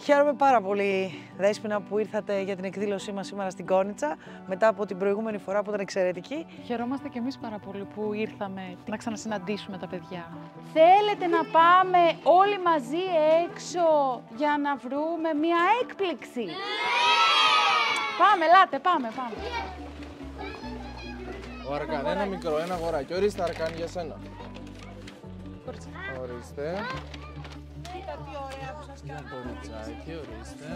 Χαίρομαι πάρα πολύ, Δέσποινα, που ήρθατε για την εκδήλωσή μας σήμερα στην Κόνιτσα, μετά από την προηγούμενη φορά που ήταν εξαιρετική. Χαιρόμαστε και εμείς πάρα πολύ που ήρθαμε να ξανασυναντήσουμε τα παιδιά. Θέλετε να πάμε όλοι μαζί έξω για να βρούμε μία έκπληξη? Ναι! Πάμε, ελάτε, πάμε. Ο Αρκάν, ένα μικρό, ένα αγοράκι. Ορίστε, Αρκάν, για σένα. Ορίστε. Κοίτα τι ωραία που σας κάνω. Κοριτσάκι, ορίστε.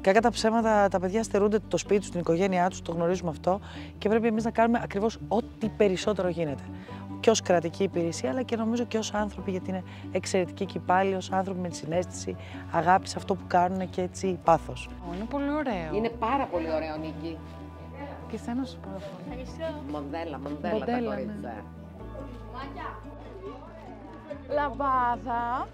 Κακά τα ψέματα, τα παιδιά στερούνται το σπίτι τους, την οικογένειά τους, το γνωρίζουμε αυτό και πρέπει εμείς να κάνουμε ακριβώς ό,τι περισσότερο γίνεται. Και ως κρατική υπηρεσία, αλλά και νομίζω και ως άνθρωποι, γιατί είναι εξαιρετικοί και πάλι, ως άνθρωποι με τη συναίσθηση, αγάπη σε αυτό που κάνουν και έτσι πάθος. Είναι πολύ ωραίο. Είναι πάρα πολύ ωραίο, Νίκη. Και εσένα σου πω. Μοντέλα τα Μοντέλα, κορίτσια. ναι. Λαμπάδα.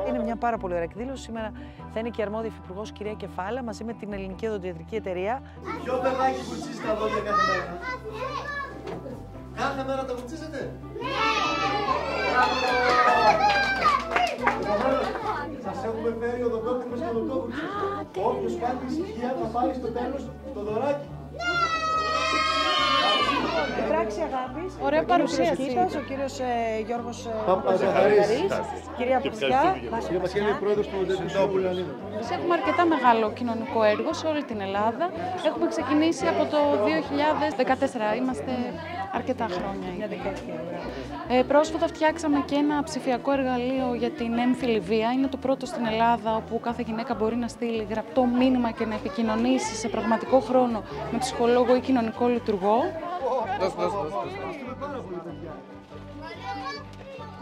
Είναι μια πάρα πολύ ωραία εκδήλωση. Σήμερα θα είναι και η αρμόδια υφυπουργός, κυρία Κεφάλα, μαζί με την Ελληνική Οδοντιατρική Εταιρεία. Ποιο παιδάκι βουρτσίζει τα δόντια κάθε μέρα? Κάθε μέρα τα βουρτσίζετε? Σας έχουμε φέρει οδοντόκρεμες και οδοντόβουρτσες. Όποιος κάνει ησυχία θα πάρει στο τέλος το δωράκι. Η πράξη αγάπης. Ωραία παρουσίαση. Ο κύριος Γιώργος Παπαζαχαρής. Κυρία Πουσιά. Κύριε Βασίλη, πρόεδρος του Οδοντικού Λανίνου. Έχουμε αρκετά μεγάλο κοινωνικό έργο σε όλη την Ελλάδα. Έχουμε ξεκινήσει από το 2014. Είμαστε αρκετά χρόνια ήδη. Πρόσφατα φτιάξαμε και ένα ψηφιακό εργαλείο για την έμφυλη βία. Είναι το πρώτο στην Ελλάδα όπου κάθε γυναίκα μπορεί να στείλει γραπτό μήνυμα και να επικοινωνήσει σε πραγματικό χρόνο με ψυχολόγο ή κοινωνικό λειτουργό.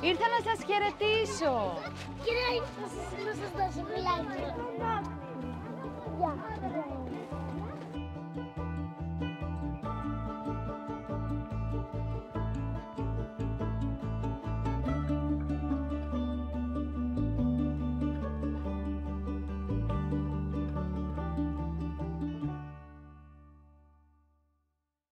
Ήρθα να σας χαιρετήσω. Κύριε, να σας δώσω φιλάκι. Γεια.